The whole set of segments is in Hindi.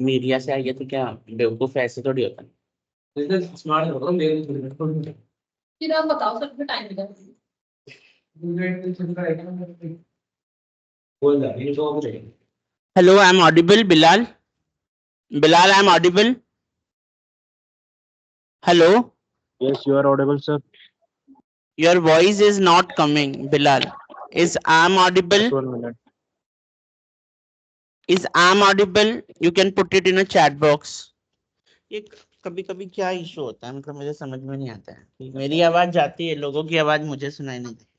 मीडिया से आई है तो क्या बेवकूफ ऐसे थोड़ी होता है। स्मार्ट होगा मेरे। फिर आप बताओ सर कितना टाइम लगा। बोल रहा है तो hello I am audible Bilal. Bilal I am audible. Hello. Yes, you are audible, sir. Your voice is not coming Bilal. Is I am audible? Just 1 minute. Is I am audible? You can put it in a chat box. ये कभी कभी क्या इशू होता है, मतलब मुझे समझ में नहीं आता है कि मेरी आवाज जाती है, लोगों की आवाज मुझे सुनाई नहीं देती।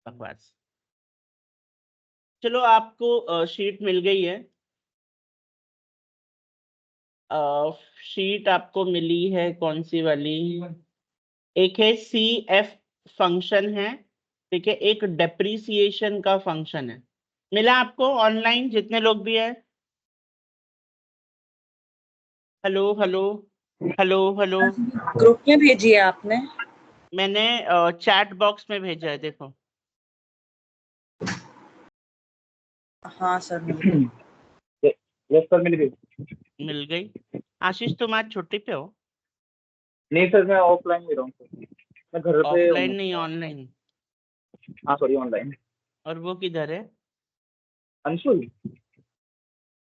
बकवास। चलो आपको शीट मिल गई है। शीट आपको मिली है कौन सी वाली? एक है CF फंक्शन है, ठीक है, एक डेप्रिसिएशन का फंक्शन है। मिला आपको ऑनलाइन जितने लोग भी है? Hello hello hello hello. Group में भेजी है आपने? मैंने चैट बॉक्स में भेजा है, देखो। हाँ सर मिल गई। यस सर, मिल गई। मिल गई। आशीष तुम आज छुट्टी पे हो? नहीं सर, मैं ऑफलाइन ले रहा हूँ सर, मैं घर पे ऑफलाइन हूँ। नहीं, ऑनलाइन। हाँ सॉरी, ऑनलाइन। और वो किधर है? अंशुल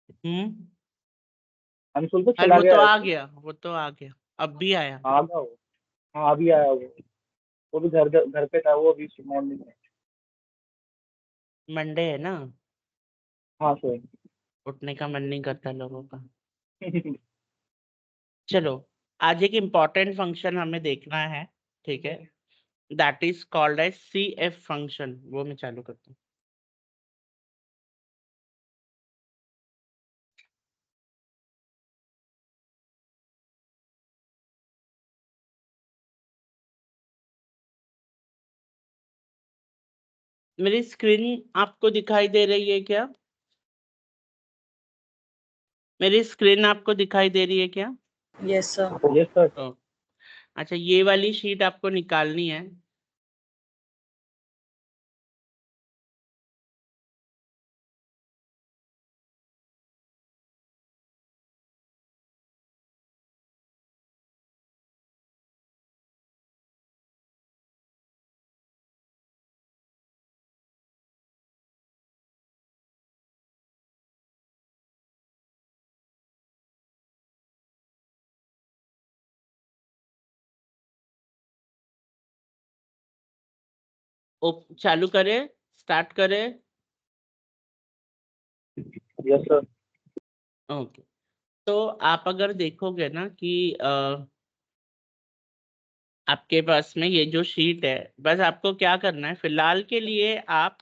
हम्म। अंशुल तो अरे चला वो गया तो है आ सर। गया, वो तो आ गया, अब भी आया। आ गया वो। हाँ अभी आया वो भी घर घर पे था वो अभी मॉर्निंग में। मंडे है ना, हाँ सर। उठने का मन नहीं करता लोगों का। चलो, आज एक इम्पॉर्टेंट फंक्शन हमें देखना है, ठीक है, that is called as CF function. वो मैं चालू करता हूँ। मेरी स्क्रीन आपको दिखाई दे रही है क्या? मेरी स्क्रीन आपको दिखाई दे रही है क्या? Yes sir. Yes sir. ओ, अच्छा, ये वाली शीट आपको निकालनी है। चालू करें, स्टार्ट करें? Yes sir. ओके। तो आप अगर देखोगे ना कि आपके पास में ये जो शीट है, बस आपको क्या करना है फिलहाल के लिए, आप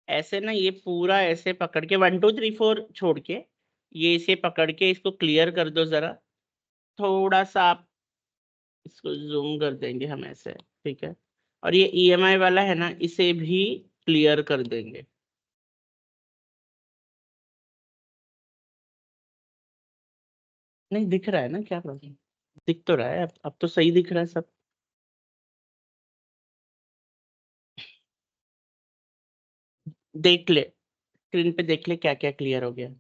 ऐसे ना ये पूरा ऐसे पकड़ के 1 2 3 4 छोड़ के ये इसे पकड़ के इसको क्लियर कर दो जरा। थोड़ा सा आप इसको जूम कर देंगे हम ऐसे, ठीक है, और ये EMI वाला है ना, इसे भी क्लियर कर देंगे। नहीं दिख रहा है ना, क्या प्रॉब्लम? दिख तो रहा है, अब तो सही दिख रहा है सब। देख ले, स्क्रीन पे देख ले क्या क्या क्लियर हो गया।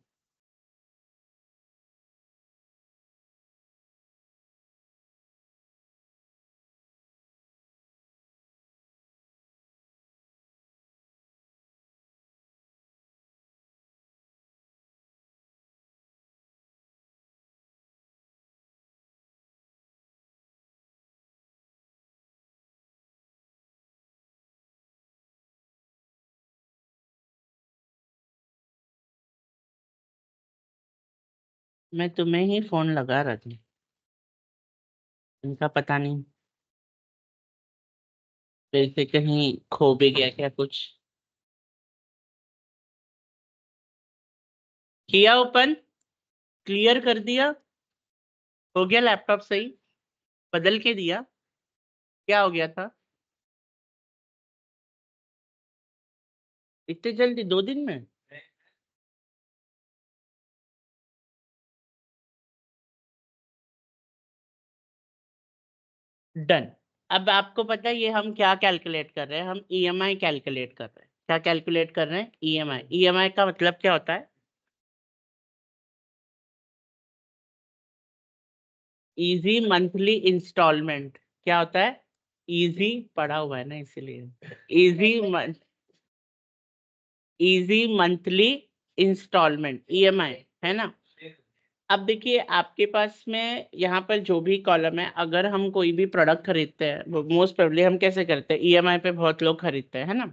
मैं तुम्हें ही फोन लगा रहा था, इनका पता नहीं फिर से कहीं खो भी गया क्या कुछ। किया ओपन, क्लियर कर दिया, हो गया लैपटॉप सही, बदल के दिया। क्या हो गया था इतनी जल्दी 2 दिन में? डन। अब आपको पता है ये हम क्या कैलकुलेट कर रहे हैं? हम EMI कैलकुलेट कर रहे हैं। क्या कैलकुलेट कर रहे हैं? EMI। EMI का मतलब क्या होता है? Easy monthly instalment. क्या होता है? इजी पढ़ा हुआ है ना इसीलिए। Easy easy monthly instalment, EMI, है ना। अब देखिए आपके पास में यहाँ पर जो भी कॉलम है, अगर हम कोई भी प्रोडक्ट खरीदते हैं, वो मोस्ट प्रोबेबली हम कैसे करते हैं, EMI पे बहुत लोग खरीदते हैं, है ना।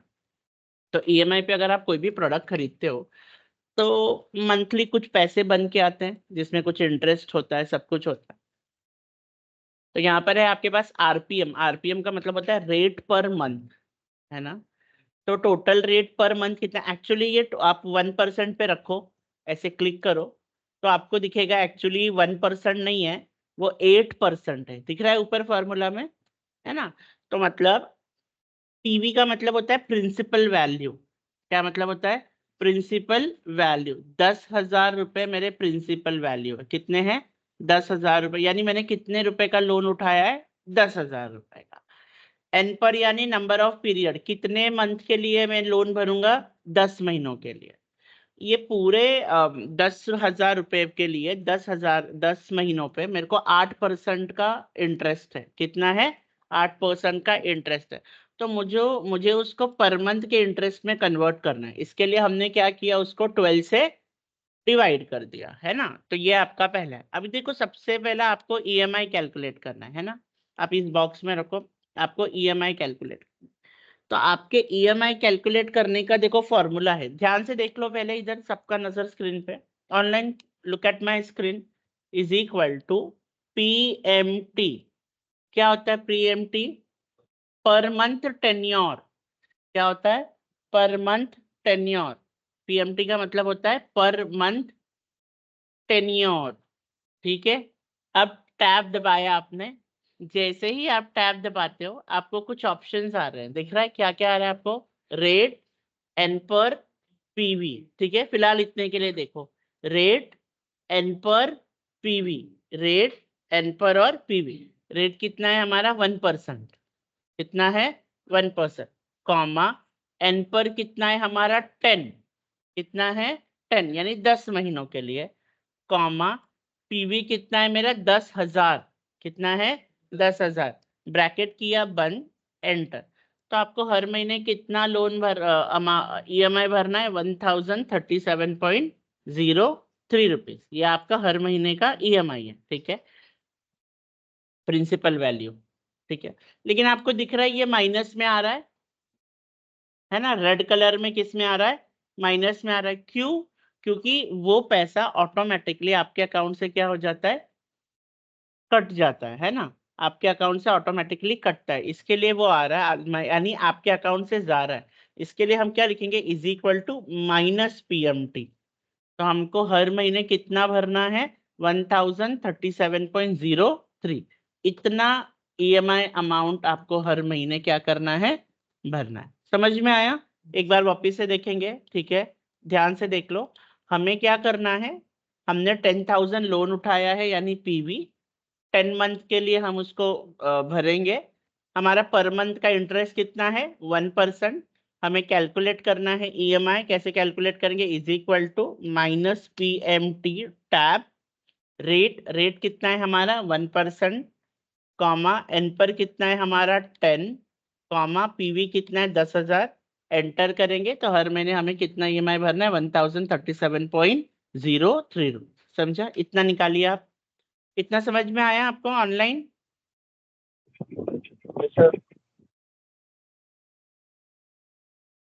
तो EMI पे अगर आप कोई भी प्रोडक्ट खरीदते हो तो मंथली कुछ पैसे बन के आते हैं, जिसमें कुछ इंटरेस्ट होता है, सब कुछ होता है। तो यहाँ पर है आपके पास RPM। RPM का मतलब होता है रेट पर मंथ, है ना। तो टोटल रेट पर मंथ कितना एक्चुअली ये आप 1% पे रखो, ऐसे क्लिक करो तो आपको दिखेगा एक्चुअली 1% नहीं है, वो 8% है, दिख रहा है ऊपर फॉर्मूला में, है ना। तो मतलब पीवी का मतलब होता है प्रिंसिपल वैल्यू। क्या मतलब होता है? Principal value. 10,000 रुपए मेरे प्रिंसिपल वैल्यू है। कितने हैं? 10,000 रुपए, यानी मैंने कितने रुपए का लोन उठाया है? 10,000 रुपए का। एन पर यानी नंबर ऑफ पीरियड, कितने मंथ के लिए मैं लोन भरूंगा? 10 महीनों के लिए। ये पूरे 10,000 रुपए के लिए 10 महीनों पे मेरे को 8% का इंटरेस्ट है। कितना है? 8% का इंटरेस्ट है। तो मुझे उसको पर मंथ के इंटरेस्ट में कन्वर्ट करना है। इसके लिए हमने क्या किया, उसको 12 से डिवाइड कर दिया, है ना। तो ये आपका पहला है। अभी देखो, सबसे पहला आपको ईएमआई कैलकुलेट करना है ना। आप इस बॉक्स में रखो, आपको ईएमआई कैलकुलेट। तो आपके ईएमआई कैलकुलेट करने का देखो फॉर्मूला है, ध्यान से देख लो पहले, इधर सबका नजर स्क्रीन पे, online look at my screen, is equal to PMT. क्या होता है पीएमटी? पर मंथ टेन्योर। क्या होता है? पर मंथ टेन्योर। पीएमटी का मतलब होता है पर मंथ टेन्योर। ठीक है। अब टैब दबाया आपने, जैसे ही आप टैब दबाते हो आपको कुछ ऑप्शंस आ रहे हैं, दिख रहा है क्या क्या आ रहा है आपको? रेट, एन पर, पीवी। ठीक है, फिलहाल इतने के लिए देखो, रेट, एन पर, पीवी। रेट, एन पर और पीवी। रेट कितना है हमारा? 1%। कितना है? 1%। कॉमा, एन पर कितना है हमारा? 10। कितना है? 10, यानी 10 महीनों के लिए। कॉमा, पीवी कितना है मेरा? 10,000। कितना है? 10,000। ब्रैकेट किया बंद, एंटर। तो आपको हर महीने कितना लोन ईएमआई भरना है? 1,037.03 रुपीज। ये आपका हर महीने का ईएमआई है। ठीक है, प्रिंसिपल वैल्यू। ठीक है, लेकिन आपको दिख रहा है ये माइनस में आ रहा है ना। रेड कलर में किस में आ रहा है? माइनस में आ रहा है। क्यों? क्योंकि वो पैसा ऑटोमेटिकली आपके अकाउंट से क्या हो जाता है? कट जाता है ना। आपके अकाउंट से ऑटोमेटिकली कटता है, इसके लिए वो आ रहा है, यानी आपके अकाउंट से जा रहा है। इसके लिए हम क्या लिखेंगे? Is equal to minus PMT. तो हमको हर महीने कितना भरना है? 1,037.03। इतना ईएमआई अमाउंट आपको हर महीने क्या करना है? भरना है। समझ में आया? एक बार वापिस से देखेंगे, ठीक है, ध्यान से देख लो। हमें क्या करना है? हमने 10,000 लोन उठाया है, यानी पीवी। 10 मंथ के लिए हम उसको भरेंगे। हमारा पर मंथ का इंटरेस्ट कितना है? 1%। हमें कैलकुलेट करना है ईएमआई। कैसे कैलकुलेट करेंगे? Is equal to minus PMT tab rate. Rate कितना है हमारा? 1%। कॉमा, एन पर कितना है हमारा? 10। कॉमा, पीवी कितना है? 10,000। एंटर करेंगे तो हर महीने हमें कितना ईएमआई भरना है? 1,037.03 रुपीज। समझा? इतना निकालिए आप। इतना समझ में आया आपको ऑनलाइन? सर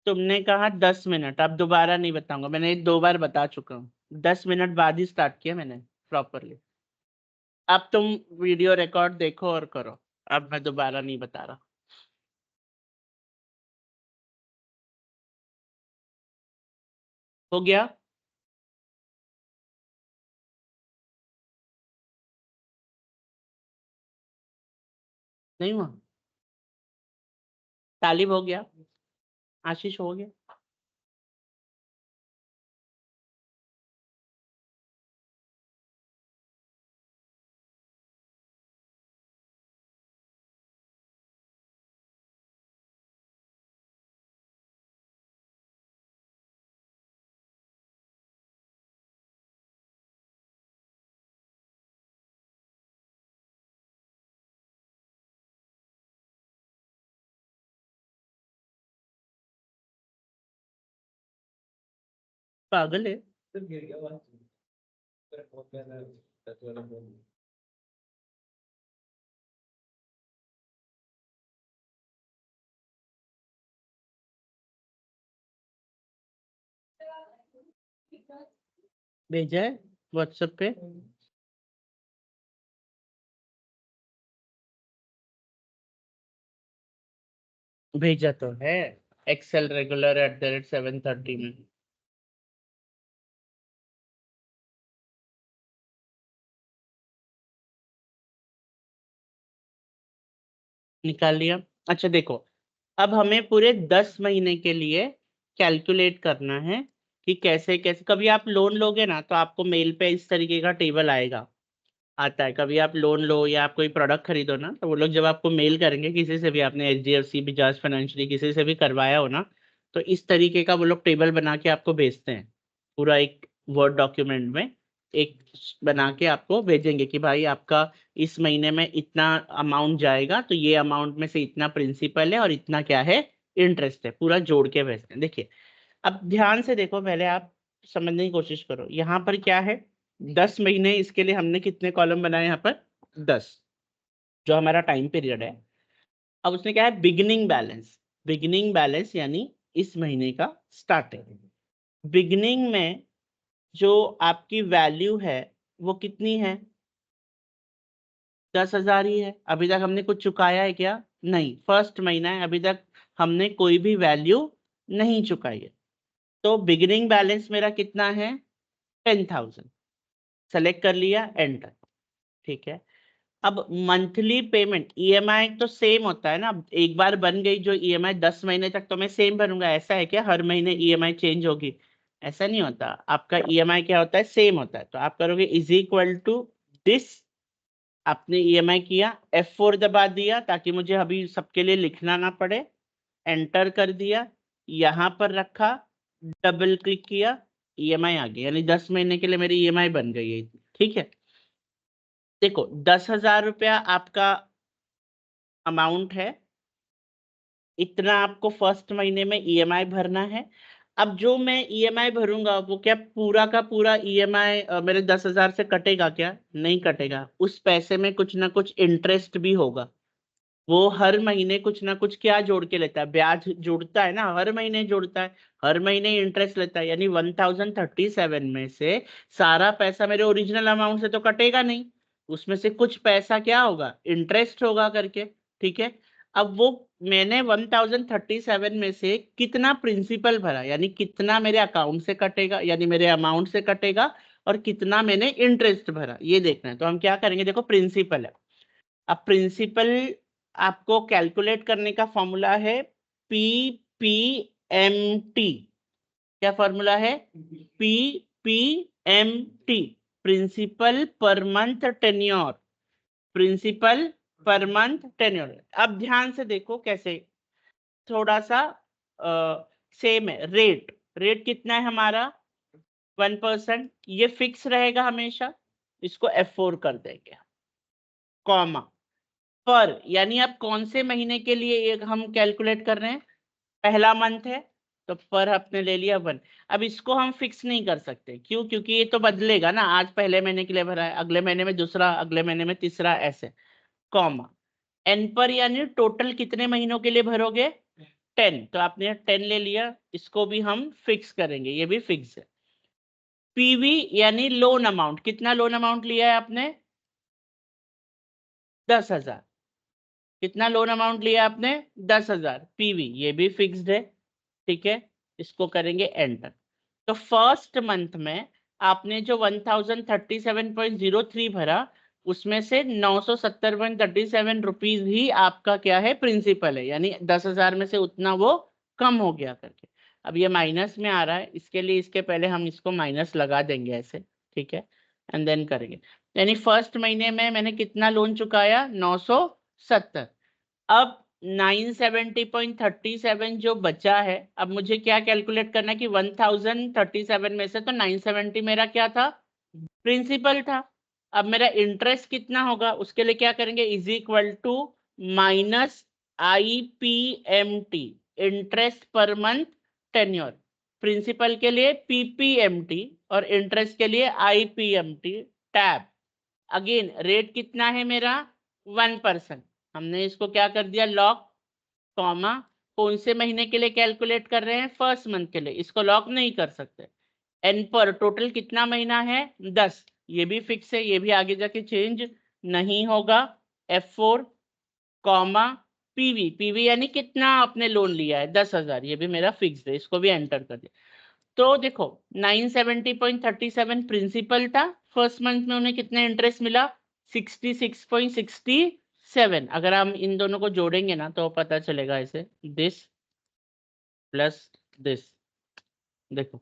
तुमने कहा 10 मिनट, अब दोबारा नहीं बताऊंगा, मैंने 2 बार बता चुका हूँ। 10 मिनट बाद ही स्टार्ट किया मैंने प्रॉपरली। अब तुम वीडियो रिकॉर्ड देखो और करो, अब मैं दोबारा नहीं बता रहा। हो गया? नहीं हुआ? तालिब हो गया? आशीष हो गया? पागल है? भेजा है व्हाट्सएप पे? भेजा तो है। एक्सेल रेगुलर @730 में। निकाल लिया। अच्छा देखो, अब हमें पूरे 10 महीने के लिए कैलकुलेट करना है कि कैसे कैसे। कभी आप लोन लोगे ना तो आपको मेल पे इस तरीके का टेबल आएगा, आता है। कभी आप लोन लो या आप कोई प्रोडक्ट खरीदो ना, तो वो लोग जब आपको मेल करेंगे, किसी से भी आपने HDFC, बजाज फाइनेंशियल, किसी से भी करवाया हो ना, तो इस तरीके का वो लोग टेबल बना के आपको भेजते हैं। पूरा एक वर्ड डॉक्यूमेंट में एक बना के आपको भेजेंगे कि भाई आपका इस महीने में इतना अमाउंट जाएगा, तो ये अमाउंट में से इतना प्रिंसिपल है और इतना क्या है, इंटरेस्ट है। पूरा जोड़ के भेजते हैं। देखिए, अब ध्यान से देखो, पहले आप समझने की कोशिश करो। यहाँ पर क्या है, 10 महीने, इसके लिए हमने कितने कॉलम बनाए यहाँ पर, 10, जो हमारा टाइम पीरियड है। अब उसने क्या है, बिगिनिंग बैलेंस। बिगिनिंग बैलेंस यानी इस महीने का स्टार्टिंग। बिगिनिंग में जो आपकी वैल्यू है वो कितनी है, 10,000 ही है। अभी तक हमने कुछ चुकाया है क्या, नहीं। फर्स्ट महीना है, अभी तक हमने कोई भी वैल्यू नहीं चुकाई है। तो बिगिनिंग बैलेंस मेरा कितना है, 10,000। सेलेक्ट कर लिया, एंटर। ठीक है। अब मंथली पेमेंट, EMI तो सेम होता है ना। अब एक बार बन गई जो EMI, 10 महीने तक तो मैं सेम भरूंगा। ऐसा है क्या, हर महीने EMI चेंज होगी? ऐसा नहीं होता। आपका EMI क्या होता है, सेम होता है। तो आप करोगे इज इक्वल टू दिस। आपने EMI किया, F4 दबा दिया ताकि मुझे अभी सबके लिए लिखना ना पड़े। एंटर कर दिया, यहाँ पर रखा, डबल क्लिक किया, EMI आ गई। यानी 10 महीने के लिए मेरी EMI बन गई है। ठीक है। देखो, 10,000 रुपया आपका अमाउंट है, इतना आपको फर्स्ट महीने में EMI भरना है। अब जो मैं EMI भरूंगा वो क्या पूरा का पूरा EMI मेरे 10,000 से कटेगा क्या? नहीं कटेगा। उस पैसे में कुछ ना कुछ इंटरेस्ट भी होगा। वो हर महीने कुछ ना कुछ क्या जोड़ के लेता है, ब्याज जोड़ता है ना, हर महीने जोड़ता है, हर महीने इंटरेस्ट लेता है। यानी 1037 में से सारा पैसा मेरे ओरिजिनल अमाउंट से तो कटेगा नहीं, उसमें से कुछ पैसा क्या होगा, इंटरेस्ट होगा करके। ठीक है। अब वो मैंने 1037 में से कितना प्रिंसिपल भरा, यानी कितना मेरे अकाउंट से कटेगा, यानी मेरे अमाउंट से कटेगा, और कितना मैंने इंटरेस्ट भरा, ये देखना है। तो हम क्या करेंगे, देखो प्रिंसिपल है। अब प्रिंसिपल आपको कैलकुलेट करने का फॉर्मूला है PPMT। क्या फॉर्मूला है, PPMT, principal per month tenure. Principal per month tenure. अब ध्यान से देखो कैसे, थोड़ा सा सेम है। रेट, रेट कितना है हमारा, 1%। ये फिक्स रहेगा हमेशा, इसको F4 कर देंगे। कॉमा, पर, यानी आप कौन से महीने के लिए एक हम कैलकुलेट कर रहे हैं, पहला मंथ है तो पर आपने ले लिया 1। अब इसको हम फिक्स नहीं कर सकते, क्यों? क्योंकि ये तो बदलेगा ना। आज पहले महीने के लिए भरा है, अगले महीने में दूसरा, अगले महीने में तीसरा, ऐसे। कॉमा, एन पर, यानी टोटल कितने महीनों के लिए भरोगे, 10। तो आपने 10 ले लिया, इसको भी हम फिक्स करेंगे, ये भी फिक्स है। PV यानी लोन अमाउंट, कितना लोन अमाउंट लिया है आपने, 10,000। कितना लोन अमाउंट लिया आपने, 10,000। PV ये भी फिक्स्ड है। ठीक है। इसको करेंगे एंटर। तो फर्स्ट मंथ में आपने जो 1037.03 भरा, उसमें से 970.37 रुपीज ही आपका क्या है, प्रिंसिपल है। यानी 10,000 में से उतना वो कम हो गया करके। अब ये माइनस में आ रहा है, इसके लिए इसके पहले हम इसको माइनस लगा देंगे ऐसे। ठीक है। एंड देन करेंगे। यानी फर्स्ट महीने में मैंने कितना लोन चुकाया, 970। अब 970.37 जो बचा है, अब मुझे क्या कैलकुलेट करना है कि 1037 में से तो 970 मेरा क्या था, प्रिंसिपल था। अब मेरा इंटरेस्ट कितना होगा, उसके लिए क्या करेंगे, is equal to minus IPMT, interest per month tenure. Principal के लिए PPMT और इंटरेस्ट के लिए IPMT टैब। अगेन रेट कितना है मेरा, 1%। हमने इसको क्या कर दिया, लॉक। कॉमा, कौन से महीने के लिए कैलकुलेट कर रहे हैं, फर्स्ट मंथ के लिए, इसको लॉक नहीं कर सकते। एन पर टोटल कितना महीना है, 10। ये भी फिक्स है, ये भी आगे जाके चेंज नहीं होगा। F4, कॉमा, पीवी, पीवी यानी कितना आपने लोन लिया है, 10,000, ये भी मेरा फिक्स्ड है, इसको भी एंटर कर दिया। तो देखो 970.37 प्रिंसिपल था, फर्स्ट मंथ में उन्हें कितना इंटरेस्ट मिला, 66.67। अगर हम इन दोनों को जोड़ेंगे ना तो पता चलेगा ऐसे, दिस प्लस दिस, देखो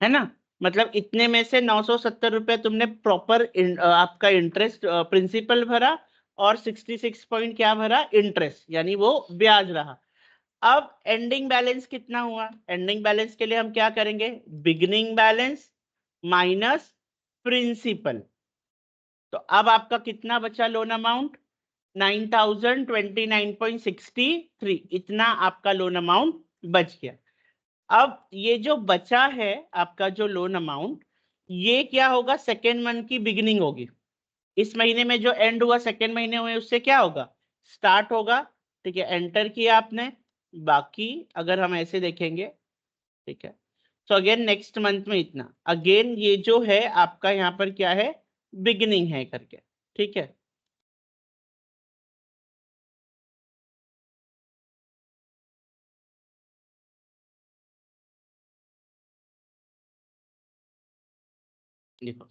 है ना, मतलब इतने में से 970 रुपए तुमने प्रॉपर आपका इंटरेस्ट प्रिंसिपल भरा और 66 पॉइंट क्या भरा, इंटरेस्ट, यानी वो ब्याज रहा। अब एंडिंग बैलेंस कितना हुआ, एंडिंग बैलेंस के लिए हम क्या करेंगे, बिगिनिंग बैलेंस माइनस प्रिंसिपल। तो अब आपका कितना बचा लोन अमाउंट, 9029.63, इतना आपका लोन अमाउंट बच गया। अब ये जो बचा है आपका जो लोन अमाउंट, ये क्या होगा, सेकेंड मंथ की बिगिनिंग होगी। इस महीने में जो एंड हुआ, सेकेंड महीने हुए, उससे क्या होगा, स्टार्ट होगा। ठीक है, एंटर किया आपने, बाकी अगर हम ऐसे देखेंगे, ठीक है, तो अगेन नेक्स्ट मंथ में इतना, अगेन ये जो है आपका यहाँ पर क्या है, बिगिनिंग है करके। ठीक है, देखो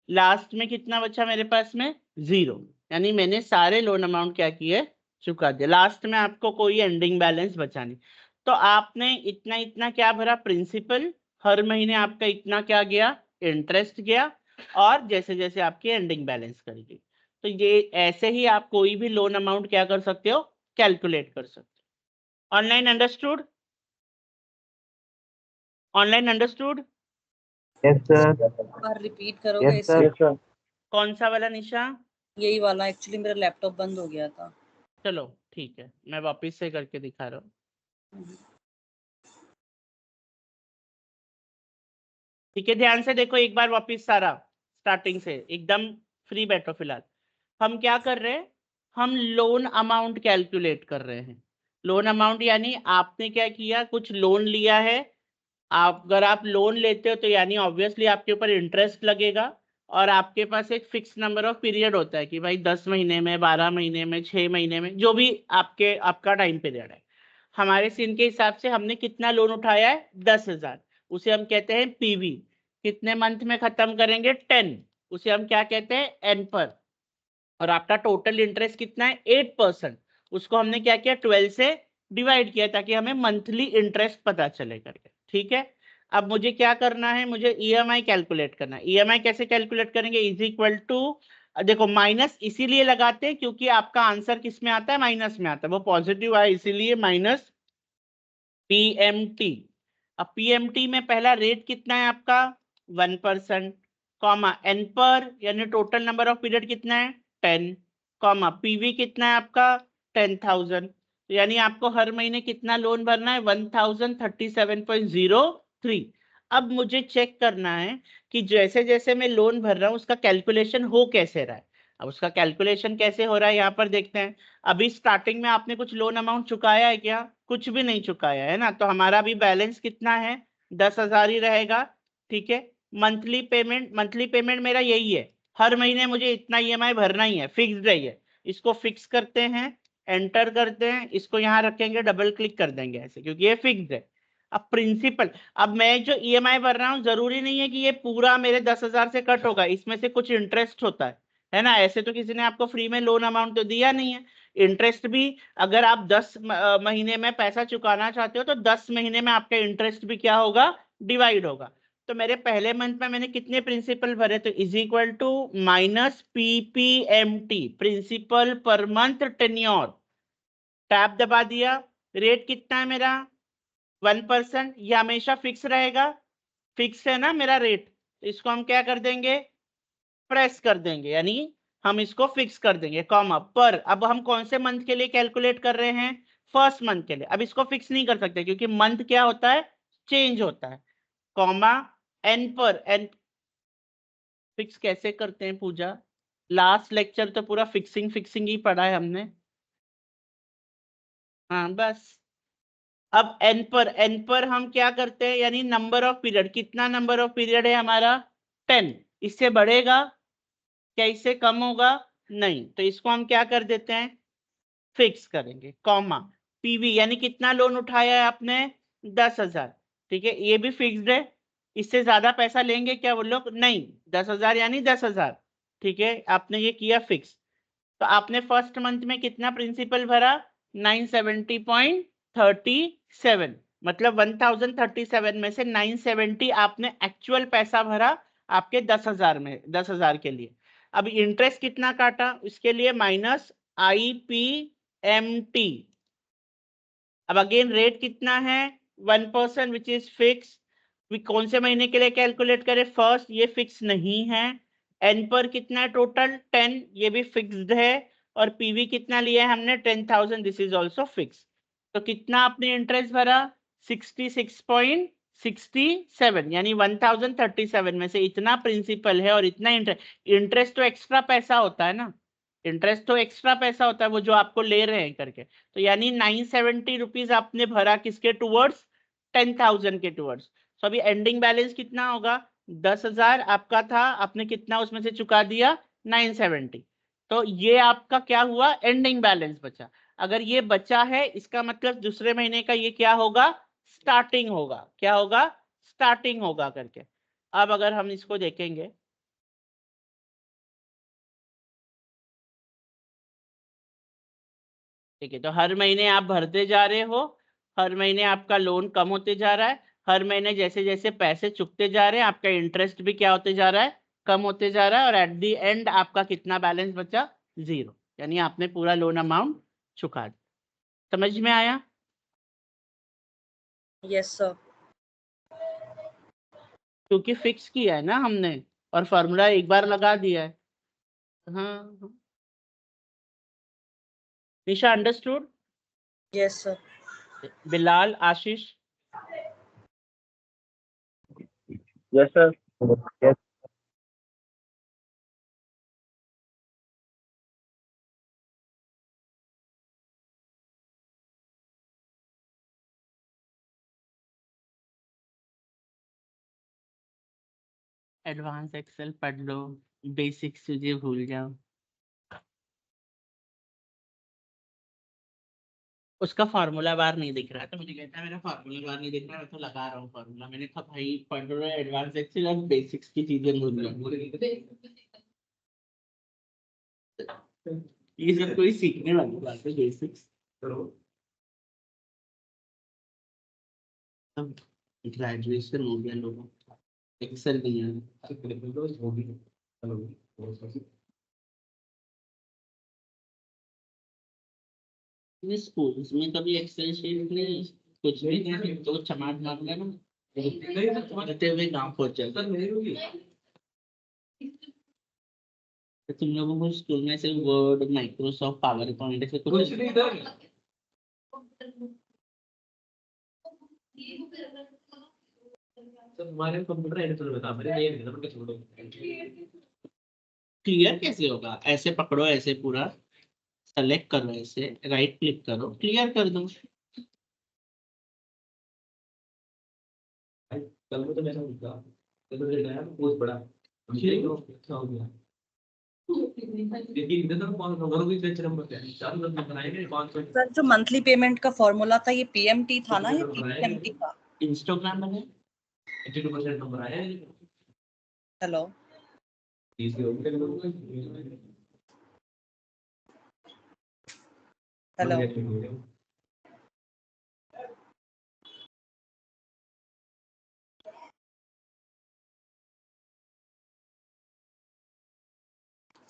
लास्ट में कितना बचा मेरे पास में, 0, यानी मैंने सारे लोन अमाउंट क्या किए, चुका दिया। लास्ट में आपको कोई एंडिंग बैलेंस बचा नहीं। तो आपने इतना इतना क्या भरा, प्रिंसिपल, हर महीने आपका इतना क्या गया, इंटरेस्ट गया, और जैसे जैसे आपकी एंडिंग बैलेंस करेगी। तो ये ऐसे ही आप कोई भी लोन अमाउंट क्या कर सकते हो, कैलकुलेट कर सकते हो। Online understood, online understood. Yes sir. बार रिपीट करोगे यस सर। इसे? कौन सा वाला निशा, यही वाला, एक्चुअली मेरा लैपटॉप बंद हो गया था। चलो ठीक है, मैं वापिस से करके दिखा रहा हूँ। ठीक है, ध्यान से देखो एक बार वापिस, सारा स्टार्टिंग से एकदम फ्री बैठो। फिलहाल हम क्या कर रहे हैं, हम लोन अमाउंट कैलकुलेट कर रहे हैं। लोन अमाउंट यानी आपने क्या किया, कुछ लोन लिया है। अगर आप लोन लेते हो तो यानी ऑब्वियसली आपके ऊपर इंटरेस्ट लगेगा, और आपके पास एक फिक्स नंबर ऑफ पीरियड होता है कि भाई 10 महीने में, 12 महीने में, 6 महीने में, जो भी आपका टाइम पीरियड है। हमारे सीन के हिसाब से हमने कितना लोन उठाया है, 10,000, उसे हम कहते हैं पीवी। कितने मंथ में खत्म करेंगे, 10, उसे हम क्या कहते हैं, एन पर। और आपका टोटल इंटरेस्ट कितना है, 8%, उसको हमने क्या किया, 12 से डिवाइड किया ताकि हमें मंथली इंटरेस्ट पता चले करके। ठीक है, अब मुझे क्या करना है, मुझे ईएमआई कैलकुलेट करना है। ईएमआई कैसे कैलकुलेट करेंगे, इज इक्वल टू, देखो माइनस इसीलिए लगाते हैं क्योंकि आपका आंसर किस में आता है, माइनस में आता है, वो पॉजिटिव आया इसीलिए माइनस पीएमटी। अब पीएमटी में पहला रेट कितना है आपका, 1%, कॉमा एन पर यानी टोटल नंबर ऑफ पीरियड कितना है, 10, कॉमा पीवी कितना है आपका, 10,000, यानी आपको हर महीने कितना लोन भरना है, 1037.03। अब मुझे चेक करना है कि जैसे जैसे मैं लोन भर रहा हूँ उसका कैलकुलेशन हो कैसे रहा है। अब उसका कैलकुलेशन कैसे हो रहा है यहाँ पर देखते हैं। अभी स्टार्टिंग में आपने कुछ लोन अमाउंट चुकाया है क्या, कुछ भी नहीं चुकाया है ना, तो हमारा भी बैलेंस कितना है, 10,000 ही रहेगा। ठीक है, मंथली पेमेंट मेरा यही है, हर महीने मुझे इतना ईएमआई भरना ही है, फिक्स्ड है ये। इसको फिक्स करते हैं, एंटर करते हैं, इसको यहाँ रखेंगे, डबल क्लिक कर देंगे ऐसे, क्योंकि ये फिक्स्ड है। अब प्रिंसिपल, अब मैं जो ईएमआई भर रहा हूँ जरूरी नहीं है कि ये पूरा मेरे 10,000 से कट होगा, इसमें से कुछ इंटरेस्ट होता है ना। ऐसे तो किसी ने आपको फ्री में लोन अमाउंट तो दिया नहीं है, इंटरेस्ट भी, अगर आप 10 महीने में पैसा चुकाना चाहते हो तो 10 महीने में आपका इंटरेस्ट भी क्या होगा, डिवाइड होगा। तो मेरे पहले मंथ में मैंने कितने प्रिंसिपल भरे, तो is equal to minus PPMT, principal per month tenure, tab दबा दिया। रेट कितना है मेरा, 1%, ये हमेशा फिक्स रहेगा, फिक्स है ना मेरा रेट, तो इसको हम क्या कर देंगे, प्रेस कर देंगे, यानी हम इसको फिक्स कर देंगे, कॉमा पर। अब हम कौन से मंथ के लिए कैलकुलेट कर रहे हैं, फर्स्ट मंथ के लिए। अब इसको फिक्स नहीं कर सकते क्योंकि मंथ क्या होता है, चेंज होता है, कॉमा एन पर। एन फिक्स कैसे करते हैं पूजा, लास्ट लेक्चर तो पूरा फिक्सिंग फिक्सिंग ही पढ़ा है हमने। हाँ बस, अब एन पर हम क्या करते हैं, यानी नंबर ऑफ पीरियड, कितना नंबर ऑफ पीरियड है हमारा, 10, इससे बढ़ेगा क्या, इससे कम होगा नहीं, तो इसको हम क्या कर देते हैं, फिक्स करेंगे, कॉमा पीवी यानी कितना लोन उठाया है आपने 10,000, ठीक है, ये भी फिक्स्ड है, इससे ज्यादा पैसा लेंगे क्या वो लोग, नहीं, 10,000 यानी 10,000, ठीक है, आपने ये किया फिक्स। तो आपने फर्स्ट मंथ में कितना प्रिंसिपल भरा 970.37, मतलब 1037 में से 970 आपने एक्चुअल पैसा भरा आपके 10,000 में, 10,000 के लिए। अब इंटरेस्ट कितना काटा उसके लिए माइनस IPMT। अब अगेन रेट कितना है 1% विच इज फिक्स। कौन से महीने के लिए कैलकुलेट करें, फर्स्ट, ये फिक्स नहीं है। एन पर कितना है टोटल 10, ये भी फिक्स्ड है। और पीवी कितना लिया है हमने 10,000, दिस इज ऑल्सो फिक्स। तो कितना आपने इंटरेस्ट भरा 66.67 यानी 1037 में से इतना प्रिंसिपल है और इतना इंटरेस्ट तो एक्स्ट्रा पैसा होता है ना, इंटरेस्ट तो एक्स्ट्रा पैसा होता है वो जो आपको ले रहे हैं करके। तो यानी 970 रुपीज आपने भरा किसके टूवर्ड्स 10,000 के टूवर्ड्स। तो अभी एंडिंग बैलेंस कितना होगा 10,000 आपका था, आपने कितना उसमें से चुका दिया 970। तो ये आपका क्या हुआ एंडिंग बैलेंस बचा। अगर ये बचा है इसका मतलब दूसरे महीने का ये क्या होगा स्टार्टिंग होगा, क्या होगा स्टार्टिंग होगा करके। अब अगर हम इसको देखेंगे, ठीक है, तो हर महीने आप भरते जा रहे हो, हर महीने आपका लोन कम होते जा रहा है, हर महीने जैसे जैसे पैसे चुकते जा रहे हैं आपका इंटरेस्ट भी क्या होते जा रहा है कम होते जा रहा है, और एट द एंड आपका कितना बैलेंस बचा 0, यानी आपने पूरा लोन अमाउंट चुका दिया। समझ में आया? Yes sir. क्योंकि फिक्स किया है ना हमने और फॉर्मूला एक बार लगा दिया है। हाँ Nisha understood? Yes sir. Bilal, Ashish? Yes sir. Yes. Advance Excel पढ़ लो, बेसिक्स तुझे भूल जाओ। उसका फार्मूला बार नहीं दिख रहा, तो मुझे कहता है मेरा फार्मूला बार नहीं दिख रहा, मैं तो लगा रहा हूँ फार्मूला। मैंने कहा भाई पढ़ रहे हो एडवांस एक्सेल और बेसिक्स की चीजें भूल जाओ। ये सब कोई सीखने वाली बात है बेसिक्स। अब ग्रेजुएशन हो गया लोगों का, एक्सेल नहीं है। स्कूल्स में कभी एक्सेल शीट नहीं, कुछ भी नहीं, तो चमाट मार लेना रहते हुए गाँव पहुंच जाता। तो तुम लोगों को स्कूल में सिर्फ वर्ड, माइक्रोसॉफ्ट पावर पॉइंट से कुछ नहीं था। तुम्हारे कंप्यूटर एडिटर बता मेरे ये नहीं था छोड़ो। क्लियर कैसे होगा, ऐसे पकड़ो, ऐसे पूरा सेलेक्ट करो, ऐसे राइट क्लिक करो, क्लियर कर दो। कल में तो ऐसा होता कल तो डेटा है बहुत बड़ा अच्छा हो गया। लेकिन इधर तो कौन नंबर भी बेच नंबर है 4 नंबर बनाएंगे 500। सर जो मंथली पेमेंट का फॉर्मूला था ये पीएमटी था ना या पीएमटी था? इंस्टाग्राम में 82% नंबर आया है। हेलो 30 हो गए हेलो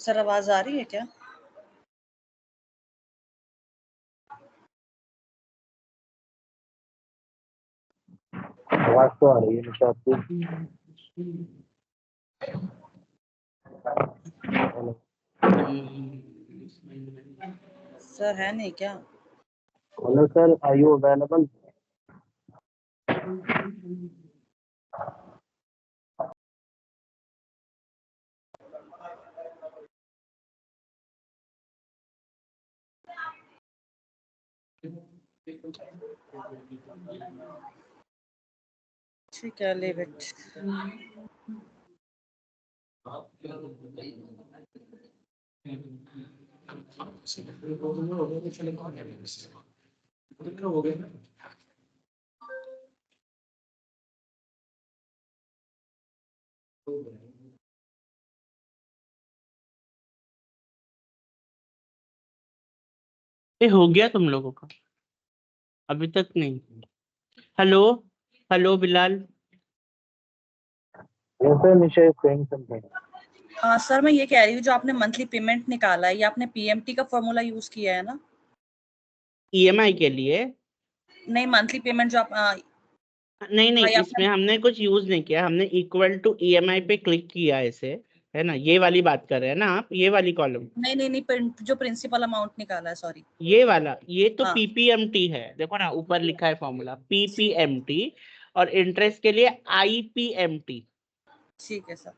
सर आवाज आ रही है क्या? आवाज तो आ रही है निशा आपको। सर है नहीं क्या? Hello sir, are you available? ठीक है leave it। हो गया ना। ये हो गया तुम लोगों का? अभी तक नहीं। Hello, hello Bilal. Yes, sir, Nisha is saying something. हाँ सर, मैं ये कह रही हूँ जो आपने मंथली पेमेंट निकाला है, ये आपने पीएमटी का फॉर्मूला यूज किया है ना? ईएमआई के लिए? नहीं, मंथली पेमेंट जो आप नहीं नहीं, भाई इसमें आपने, हमने कुछ यूज नहीं किया, हमने इक्वल टू ईएमआई पे क्लिक किया ऐसे, है ना? ये वाली बात कर रहे हैं ना आप, ये वाली कॉलम? नहीं नहीं नहीं, जो प्रिंसिपल अमाउंट निकाला है, सॉरी। ये वाला, ये तो हाँ पीपीएमटी है, देखो ना ऊपर लिखा है फॉर्मूला पीपीएमटी, और इंटरेस्ट के लिए आईपीएमटी। ठीक है सर।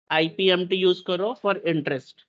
आईपीएमटी यूज करो फॉर इंटरेस्ट।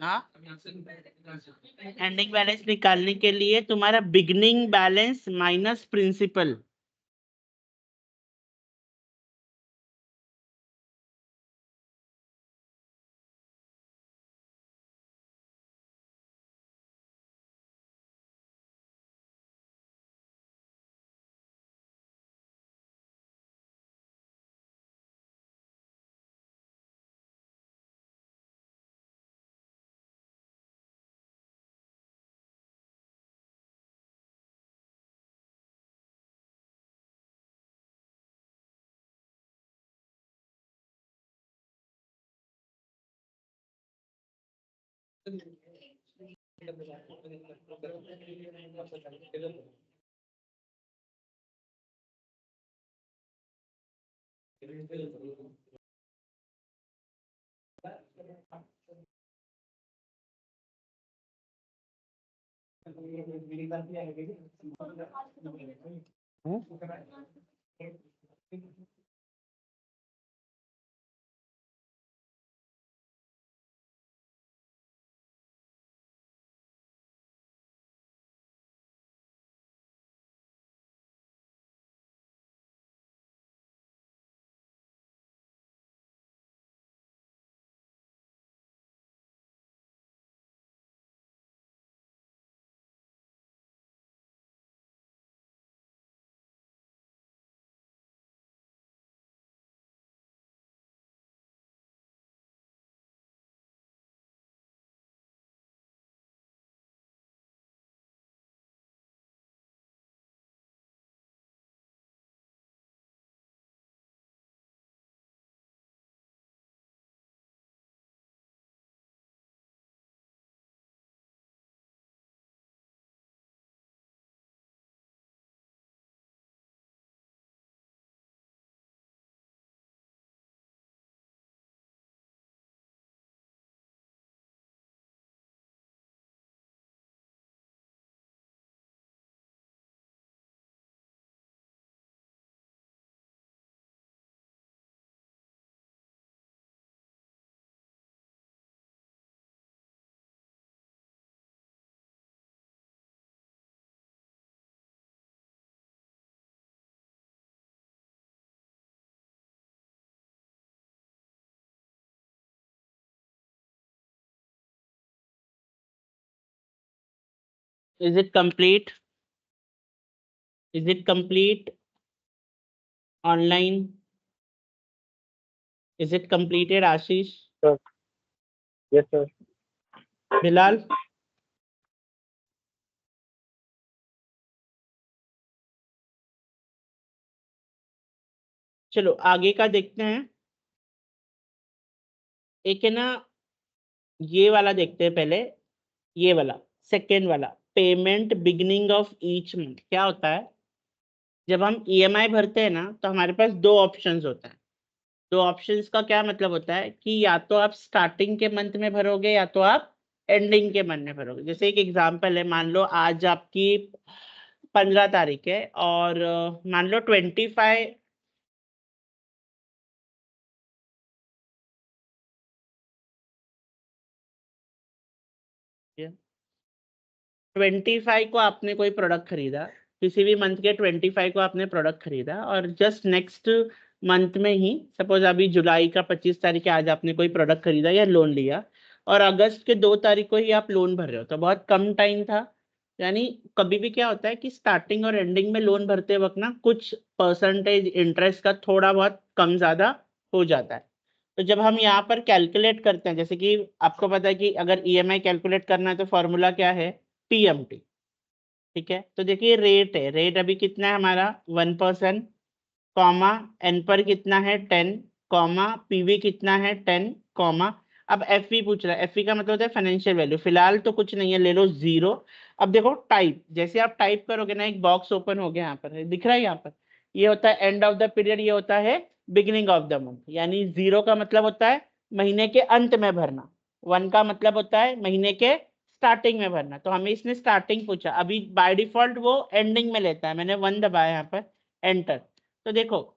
हाँ, एंडिंग बैलेंस निकालने के लिए तुम्हारा beginning balance minus principal, is it complete? Is it complete? Online? Is it completed, Ashish? Yes, sir. Bilal? चलो आगे का देखते हैं। एक है ना, ये वाला देखते हैं पहले, ये वाला सेकेंड वाला, payment beginning of each month. क्या होता है, जब हम ईएमआई भरते हैं ना तो हमारे पास दो ऑप्शंस होता है। दो ऑप्शंस का क्या मतलब होता है कि या तो आप स्टार्टिंग के मंथ में भरोगे या तो आप एंडिंग के मंथ में भरोगे। जैसे एक एग्जांपल है, मान लो आज आपकी 15 तारीख है और मान लो 25 को आपने कोई प्रोडक्ट खरीदा, किसी भी मंथ के 25 को आपने प्रोडक्ट खरीदा और जस्ट नेक्स्ट मंथ में ही, सपोज अभी जुलाई का 25 तारीख है, आज आपने कोई प्रोडक्ट खरीदा या लोन लिया और अगस्त के 2 तारीख को ही आप लोन भर रहे हो, तो बहुत कम टाइम था। यानी कभी भी क्या होता है कि स्टार्टिंग और एंडिंग में लोन भरते वक्त ना कुछ परसेंटेज इंटरेस्ट का थोड़ा बहुत कम ज्यादा हो जाता है। तो जब हम यहाँ पर कैलकुलेट करते हैं, जैसे कि आपको पता है कि अगर ईएमआई कैलकुलेट करना है तो फॉर्मूला क्या है, पीएमटी। ठीक है, तो देखिए रेट है, रेट अभी कितना है हमारा 1%, कॉमा एन पर कितना है 10, कॉमा पीवी कितना है 10 कॉमा, अब एफवी पूछ रहा है, एफवी का मतलब होता है फाइनेंशियल वैल्यू, फिलहाल तो कुछ नहीं है, ले लो 0। अब देखो टाइप, जैसे आप टाइप करोगे ना एक बॉक्स ओपन हो गया, यहाँ पर दिख रहा है, यहाँ पर ये होता है एंड ऑफ द पीरियड, ये होता है बिगिनिंग ऑफ द मंथ। यानी 0 का मतलब होता है महीने के अंत में भरना, 1 का मतलब होता है महीने के स्टार्टिंग में भरना। तो हमें इसने स्टार्टिंग पूछा, अभी बाय डिफॉल्ट वो एंडिंग में लेता है, मैंने 1 दबाया यहाँ पर एंटर। तो देखो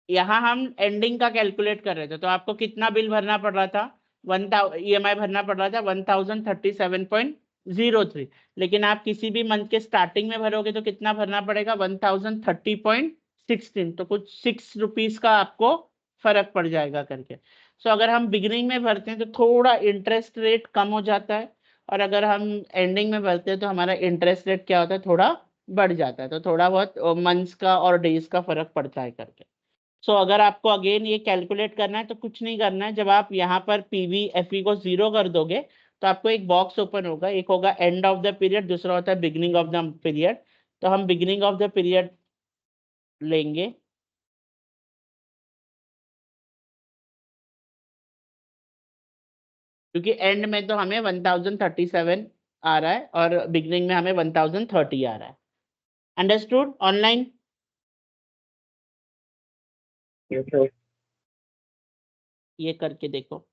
यहाँ हम एंडिंग का कैलकुलेट कर रहे थे, तो आपको कितना बिल भरना पड़ रहा था, 1000 EMI भरना पड़ रहा था 1037.03। लेकिन आप किसी भी मंथ के स्टार्टिंग में भरोगे तो कितना भरना पड़ेगा 1030.16, तो कुछ 6 रुपीज का आपको फर्क पड़ जाएगा करके। सो अगर हम बिगिनिंग में भरते हैं तो थोड़ा इंटरेस्ट रेट कम हो जाता है, और अगर हम एंडिंग में भरते हैं तो हमारा इंटरेस्ट रेट क्या होता है, थोड़ा बढ़ जाता है। तो थोड़ा बहुत मंथ्स का और डेज का फर्क पड़ता है करके। सो अगर आपको अगेन ये कैलकुलेट करना है तो कुछ नहीं करना है, जब आप यहाँ पर पीवी एफई को 0 कर दोगे तो आपको एक बॉक्स ओपन होगा, एक होगा एंड ऑफ द पीरियड, दूसरा होता है बिगिनिंग ऑफ द पीरियड। तो हम बिगिनिंग ऑफ द पीरियड लेंगे, क्योंकि एंड में तो हमें 1037 आ रहा है और बिगिनिंग में हमें 1030 आ रहा है। Understood online? Yes, sir. ये करके देखो।